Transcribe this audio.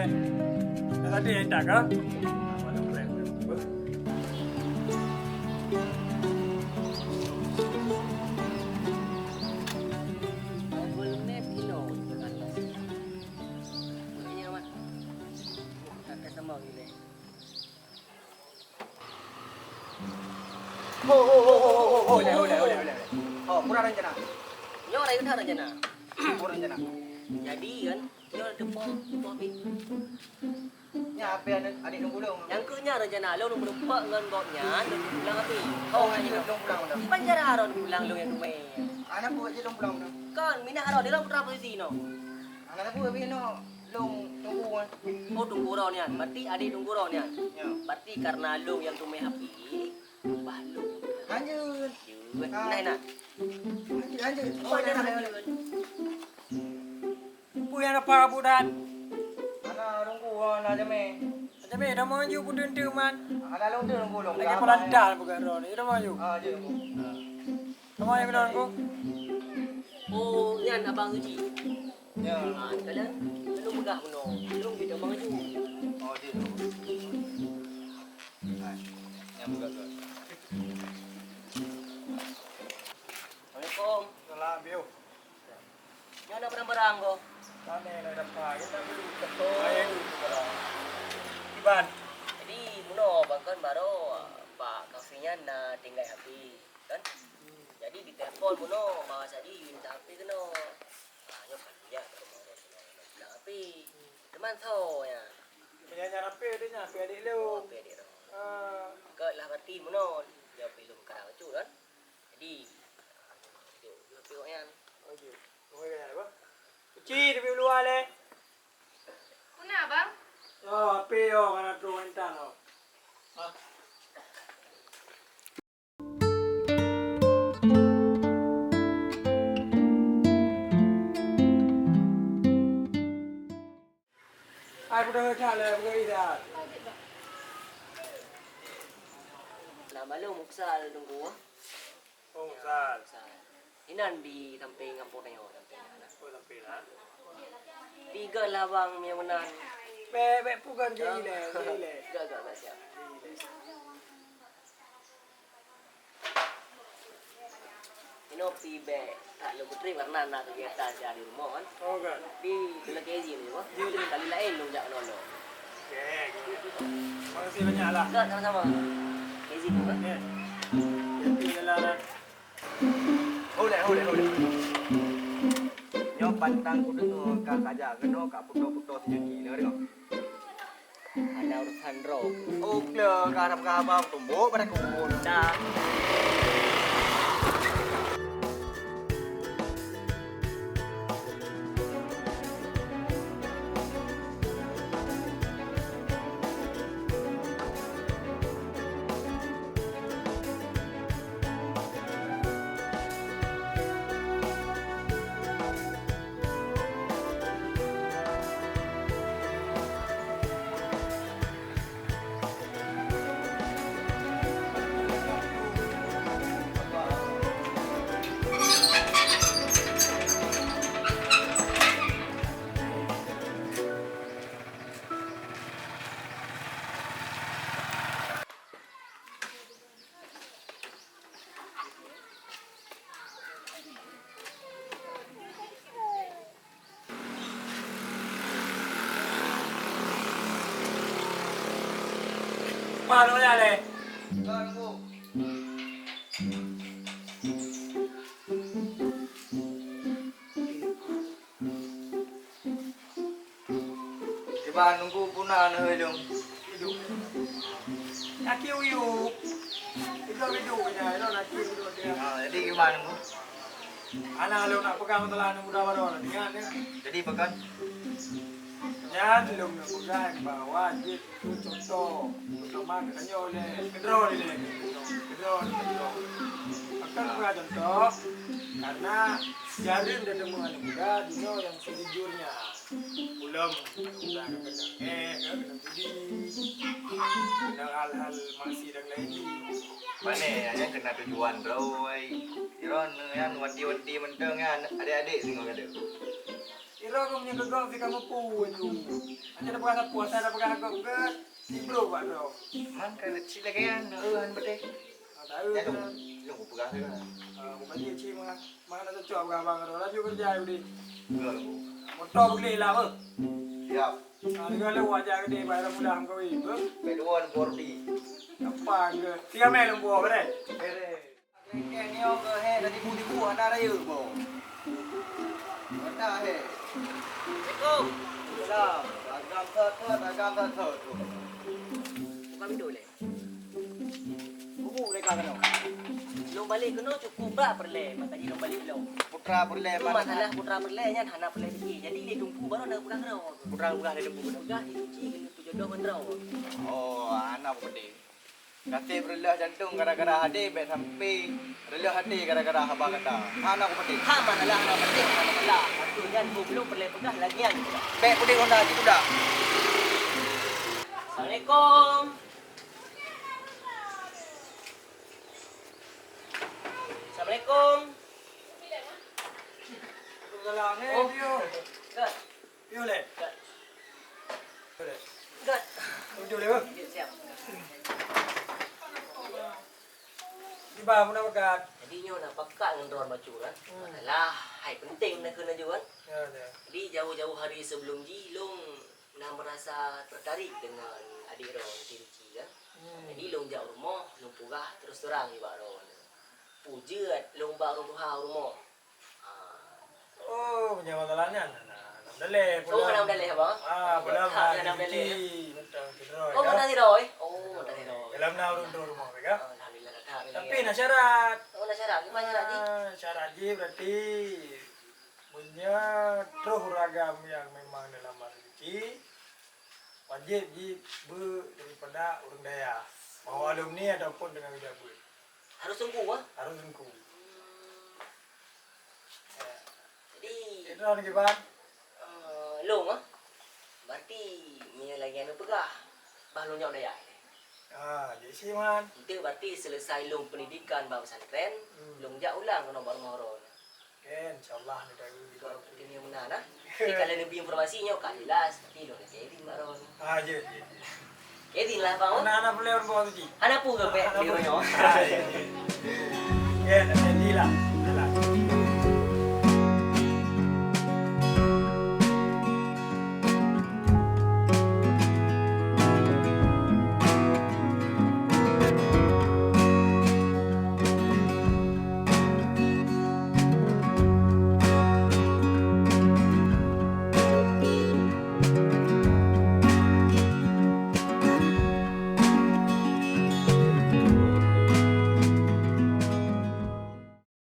oleh. Tadi enak kan? Boleh. Oh, kurang rencana. Nyo lain dah rencana. Kurang rencana. Jadi kan, nyo depo api. Nya apa adik nunggu dong. Yang kenya rencana lo nung berempat dengan goknya dan pulang api. Oh, ngaji dong pulang dah. Panjara aron pulang lo yang rumah. Anak buat je dong pulang dah. Kan mina aron dia putra posisi no. Anak buat begini no. Long tunggu kan. Oh tunggu ron ya. Berarti adik tunggu ron ya. Ya. Berarti karena lo yang rumah api. Balu. Lanjut. Nah. Lanjut. Oh, nah. Puyan apa budan? Anak tunggu anak jeme. Tapi dah maju budan tu man. Anak long tu tunggu long. Lagi pelantar bukan ron. Ida maju. Ah, je tunggu. Kamu yang bilang aku? Oh, yan abang uji. Ya. Ah, kalian lu megah puno. Lu kita abang uji. Oh, je tunggu. Yang buka tu. Assalamualaikum. Salam biu. Nyo ada barang-barang ko. Kami nak dapat. Kita beli betul. Ayah dulu kalau. Iban. Jadi puno bangkan baru Pak kafenya na tinggal api kan. Jadi di telepon puno bawa jadi minta api keno. Ah nyo kan ya bilang api. Teman tho ya. Penyanyi apa dia nya? Adik lu. Oh api dia. Ke lah berarti puno dia belum kerang cu kan. Jadi yuk api koyan. Oh je. Tunggu ya apa? Cuci di luar le. Kuna bang? Oh, api yo kana tu entan oh. Ah. Aku dah cakap le, bukan ida. Nama lu muksal tunggu. Oh, sal. Inan di samping kampung tayo samping anak. Oh, sampai lah. Tiga labang yang menan. Be pugan je ile. Gak siap. Ini opsi be. Tak lu putri warna nak kegiatan saya di rumah kan. Oh kan. Di dalam KZ ni apa? Putri kali lain lu jak nolo. Okey. Makasih banyak lah. Enggak sama-sama. KZ tu kan. Ya. Jadi dalam Boleh. Nyo pantang kudu tu kak saja keno kak puto-puto sejeki ni tengok. Ada urusan roh. Oh, kle karap kabang tumbuk pada kubur. Dah. Mana ya le? Tunggu. Coba nunggu punah nah dong. Hidup. Nak kiu. Itu hidup aja. Itu nak kiu dia. Jadi gimana nunggu? Anak lu nak pegang telah muda baru dengan dia. Jadi pekan. Yan belum nak pegang bawa je itu contoh. Pertama katanya oleh kedro ni le. Kedro. Akan pegang contoh karena jarin dan dengan muda dunia yang sejujurnya. Ulam udah kena kena kena hal-hal masih dan lain. Mana ya kena tujuan bro. Iron yang wanti-wanti menteng kan adik-adik tengok ada. Iro ko punya gegok si kamu puju. Aja dapat kata puasa dapat kata gegok ke ibro pak bro. Han kan cik lagi kan. Han betul. Tahu Ya kan. dong. Lu mau pegang kan? Bukan dia cik mana tu cok abang bro. Laju kerja udah. Enggak lu. Motor beli lah bro. Siap. Kalau lu wajah gede bayar mudah hamka ibu. Beduan bordi. Apa ke? Tiga melon buah bre. Bere. Lengke ni orang ke he dari tipu-tipu anak raya bo. Mana he? Assalamualaikum. Salam. Agam thot. Bukan video le. Buku mereka kan. Long balik kena cukup bah perle. Makanya long balik belum. Putra perle Itu masalah putra perle nya hana perle tinggi. Jadi dia tumpu baru nak pegang rau. Putra bukan ada buku. Pegang dicuci kena tu jodoh mendrau. Oh, anak pedi. Kate berelah jantung gara-gara hade bet sampai relah hati gara-gara haba kata. Anak pedi. Ha masalah hana penting hana masalah. Tu jan belum perle pegang lagian. Bet pedi honda gitu dah. Assalamualaikum. Assalamualaikum. Salam ni Oh. Pio. Gat. Pio le. Gat. Boleh. Gat. Tujuh le bro. Siap. Di bawah mana bakat? Jadi nyo nak pakat dengan drone bacu kan. Masalah hai penting nak kena juga kan. Ya ya. Jadi jauh-jauh hari sebelum ji long nak merasa tertarik dengan adik ron Tinci kan. Jadi long jauh rumah, long purah terus terang juga ron. Puja long baru rumah. Oh, punya masalahnya. Daleh. Oh, mana daleh abang? Belum. Mana daleh? Betul, betul. Oh, mana ni Roy? Oh, mana ni Roy? Dalam nak urut rumah mereka. Alhamdulillah dah. Tapi nak syarat. Oh, nak syarat. Gimana syarat ni? Syarat je berarti punya terus ragam yang memang dalam bahasa suci wajib ji daripada orang daya. Mau alumni ataupun dengan wijabu. Harus sungguh ah. Harus engkau. Jadi Itu orang kibat. long ah. Berarti ni lagi anu pegah. Bah long nyok daya. Jadi sih man. Itu berarti selesai long pendidikan bab pesantren, long jak ulang kena baru moron. Kan insyaallah ni dah Kalau ini yang benar nah. Tapi kalau lebih informasinya kak jelas, tapi long jadi baron. je. Jadi lah bang. Anak-anak boleh orang bawa tu ji. Anak pun ke pek dia nyo. Kan, jadilah.